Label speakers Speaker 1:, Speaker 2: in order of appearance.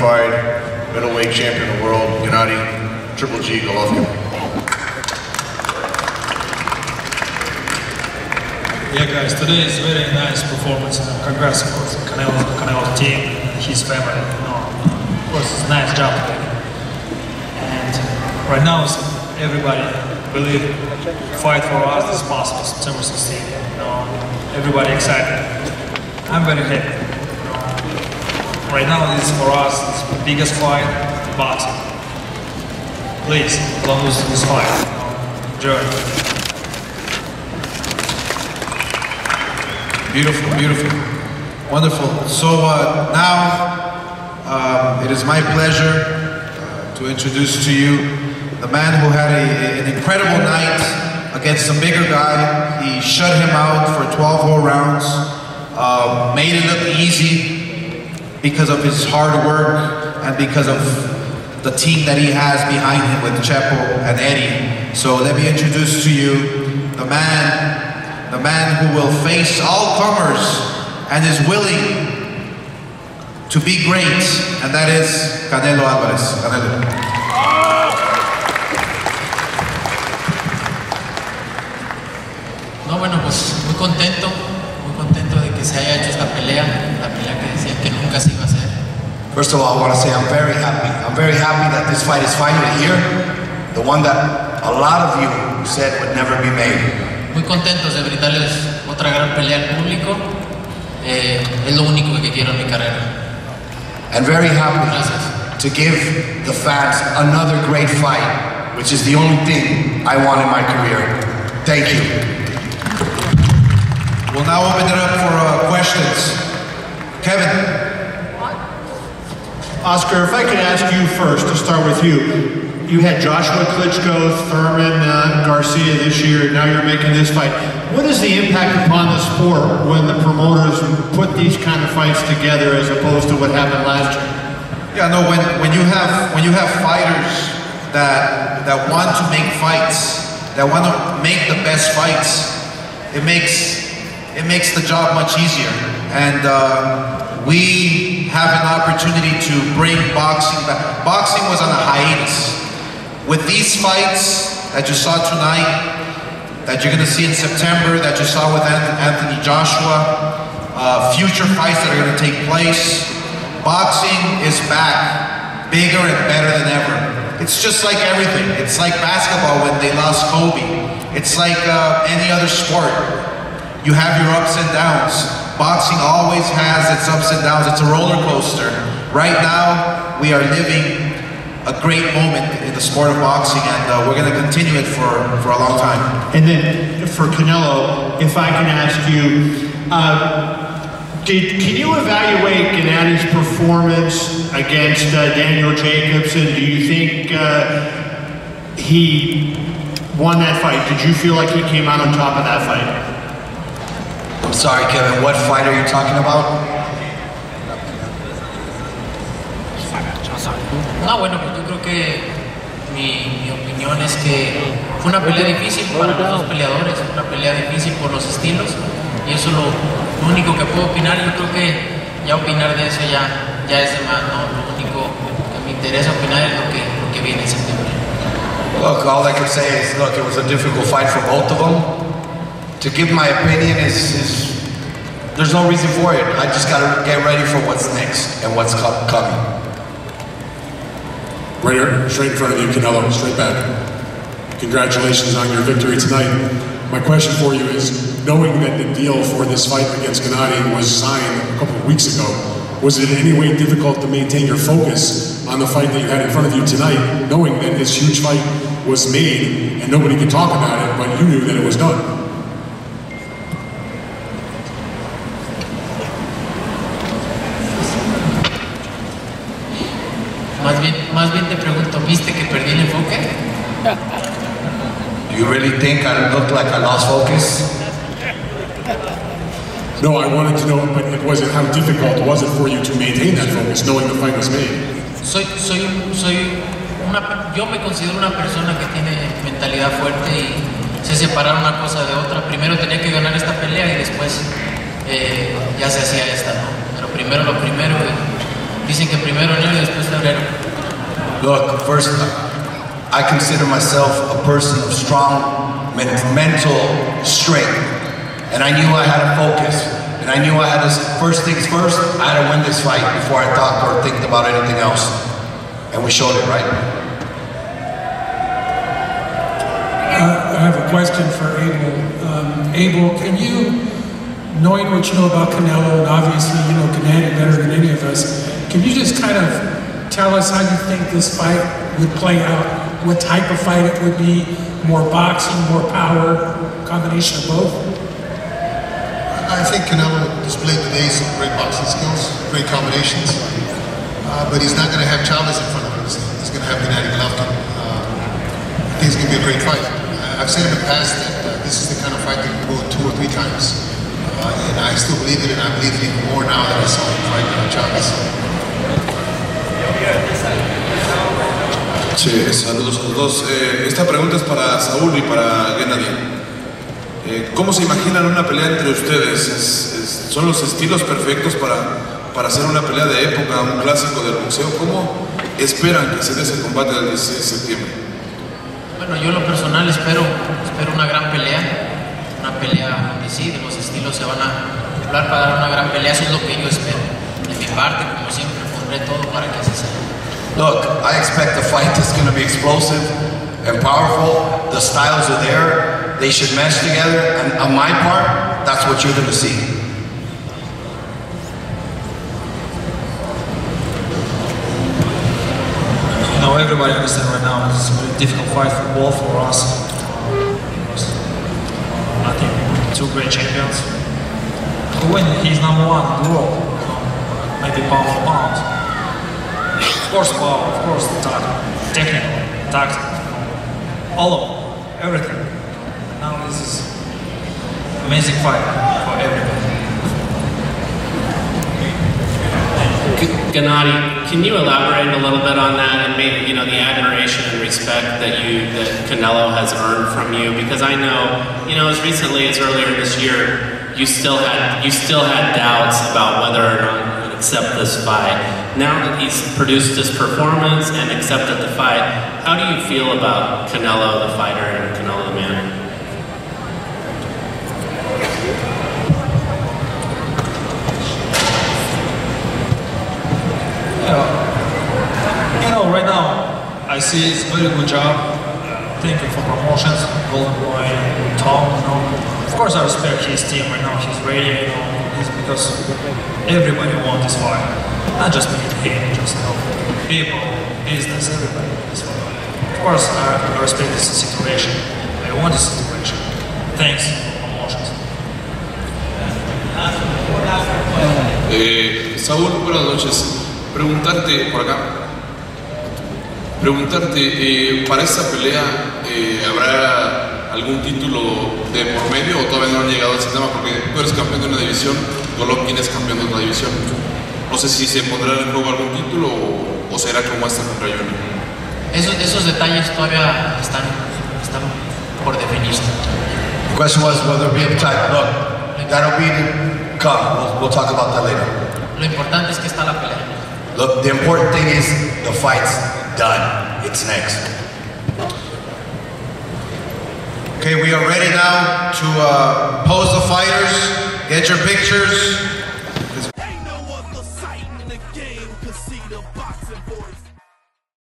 Speaker 1: unified middleweight champion of the world, Gennady Triple G Golovkin.
Speaker 2: Yeah, guys, today is very nice performance. Congrats, of course, to Canelo's team and his family. Of course, it's a nice job today. And right now, everybody believe fight for us is possible. September 16th. Everybody excited. I'm very happy. Right now, this is for us it's the biggest fight in boxing. Please, don't lose this fight. Enjoy.
Speaker 3: Beautiful, beautiful, wonderful. So now it is my pleasure to introduce to you the man who had an incredible night against a bigger guy. He shut him out for 12 whole rounds, made it look easy because of his hard work and because of the team that he has behind him with Chepo and Eddie. So let me introduce to you the man who will face all comers and is willing to be great, and that is Canelo Alvarez. Canelo.
Speaker 4: No, bueno, pues muy contento de que se haya hecho esta pelea, la pelea que decía que nunca se iba a hacer.
Speaker 5: First of all, I want to say I'm very happy. I'm very happy that this fight is finally here, the one that a lot of you said would never be made.
Speaker 4: Muy contentos de brindarles otra gran pelea al público. Es lo único que quiero en mi carrera.
Speaker 5: And very happy to give the fans another great fight, which is the only thing I want in my career. Thank you.
Speaker 3: We'll now open it up for questions. Kevin.
Speaker 6: Oscar, if I could ask you first, to start with you. You had Joshua Klitschko, Thurman, Garcia this year, now you're making this fight. What is the impact upon the sport when the promoters put these kind of fights together as opposed to what happened last year?
Speaker 3: Yeah, no, when you have fighters that want to make fights, that want to make the best fights, it makes the job much easier. And we have an opportunity to bring boxing back. Boxing was on a hiatus. With these fights that you saw tonight, that you're going to see in September, that you saw with Anthony Joshua, future fights that are going to take place, boxing is back, bigger and better than ever. It's just like everything. It's like basketball when they lost Kobe. It's like any other sport. You have your ups and downs. Boxing always has its ups and downs. It's a roller coaster. Right now, we are living a great moment in the sport of boxing, and we're going to continue it for a long time.
Speaker 6: And then for Canelo, if I can ask you, can you evaluate Gennady's performance against Daniel Jacobson? Do you think he won that fight? Did you feel like he came out on top of that fight?
Speaker 5: I'm sorry, Kevin, what fight are you talking about?
Speaker 4: No, bueno, pues yo creo que mi opinión es que fue una pelea difícil para los dos peleadores, una pelea difícil por los estilos, y eso es lo único que puedo opinar. Yo creo que ya opinar de eso ya es de más, ¿no? Lo único que me interesa opinar es lo que viene en septiembre.
Speaker 5: Look, all I can say is, look, it was a difficult fight for both of them. To give my opinion is there's no reason for it. I just gotta get ready for what's next and what's coming.
Speaker 7: Right here, straight in front of you, Canelo, straight back. Congratulations on your victory tonight. My question for you is, knowing that the deal for this fight against Gennady was signed a couple of weeks ago, was it in any way difficult to maintain your focus on the fight that you had in front of you tonight, knowing that this huge fight was made and nobody could talk about it, but you knew that it was done?
Speaker 4: Más bien te pregunto, ¿viste que perdí el enfoque?
Speaker 5: Do you really think I look like I lost focus?
Speaker 7: No, I wanted to know, but how difficult was it for you to maintain that focus, knowing the fight was made?
Speaker 4: Yo me considero una persona que tiene mentalidad fuerte y sé separar una cosa de otra. Primero tenía que ganar esta pelea y después ya se hacía esta, ¿no? Pero primero lo primero, Dicen que primero enero y después febrero.
Speaker 5: Look, first, I consider myself a person of strong mental strength. And I knew I had to focus. And I knew I had to, first things first, I had to win this fight before I thought or think about anything else. And we showed it, right?
Speaker 8: I have a question for Abel. Abel, can you, knowing what you know about Canelo, and obviously you know Canelo better than any of us, can you just kind of tell us how you think this fight would play out? What type of fight it would be? More boxing, more power, combination of both?
Speaker 9: I think Canelo displayed today some great boxing skills, great combinations, but he's not going to have Chavez in front of him. He's going to have Golovkin. I think it's going to be a great fight. I've said in the past that this is the kind of fight that can go 2 or 3 times, and I still believe it, and I believe it even more now that I saw him fight Chavez.
Speaker 10: Sí, saludos a los dos. Esta pregunta es para Saúl y para Gennady. ¿Cómo se imaginan una pelea entre ustedes? ¿Son los estilos perfectos para hacer una pelea de época, un clásico del boxeo? ¿Cómo esperan que se dé ese combate del 16 de septiembre?
Speaker 4: Bueno, yo en lo personal espero una gran pelea, donde sí, de los estilos se van a hablar para dar una gran pelea, eso es lo que yo espero. De mi parte, como siempre, pondré todo para que así sea.
Speaker 5: Look, I expect the fight is going to be explosive and powerful. The styles are there. They should mesh together. And on my part, that's what you're going to see.
Speaker 2: You know, everybody understands right now it's a very difficult fight for both for us. I think 2 great champions. To win, he's number 1 in the world. Maybe pound for pound. Of course, power, of course, technical, tactical, all of it, everything. And now this is amazing fight for everybody.
Speaker 11: Gennady, can you elaborate a little bit on that and maybe, you know, the admiration and respect that Canelo has earned from you? Because I know, you know, as recently as earlier this year, you still had doubts about whether or not you would accept this fight. Now that he's produced this performance and accepted the fight, how do you feel about Canelo the fighter and Canelo the man?
Speaker 2: You know, right now, I see it's a very good job. Thank you for promotions, Golden Boy, Tom, you know. Of course I respect his team right now, he's ready, you know, it's because everybody wants this fight. Not just me, him, just, you know, people, business, everybody wants this fight. Of course I respect this situation. I want this situation. Thanks for promotions.
Speaker 10: Saúl, buenas noches. Preguntarte por acá. Para esta pelea, ¿habrá algún título de por medio o todavía no han llegado a ese tema? Porque tú eres campeón de una división, Golovkin es campeón de otra división. No sé si se pondrá en juego algún título o será como esta contra Johnny.
Speaker 4: Esos detalles todavía están por definirse.
Speaker 5: The question was whether it be a type. Look, that'll be to come. We'll talk about that later.
Speaker 4: Lo importante es que está la pelea.
Speaker 5: Look, the important thing is the fight's done. It's next.
Speaker 3: Okay, we are ready now to pose the fighters, get your pictures.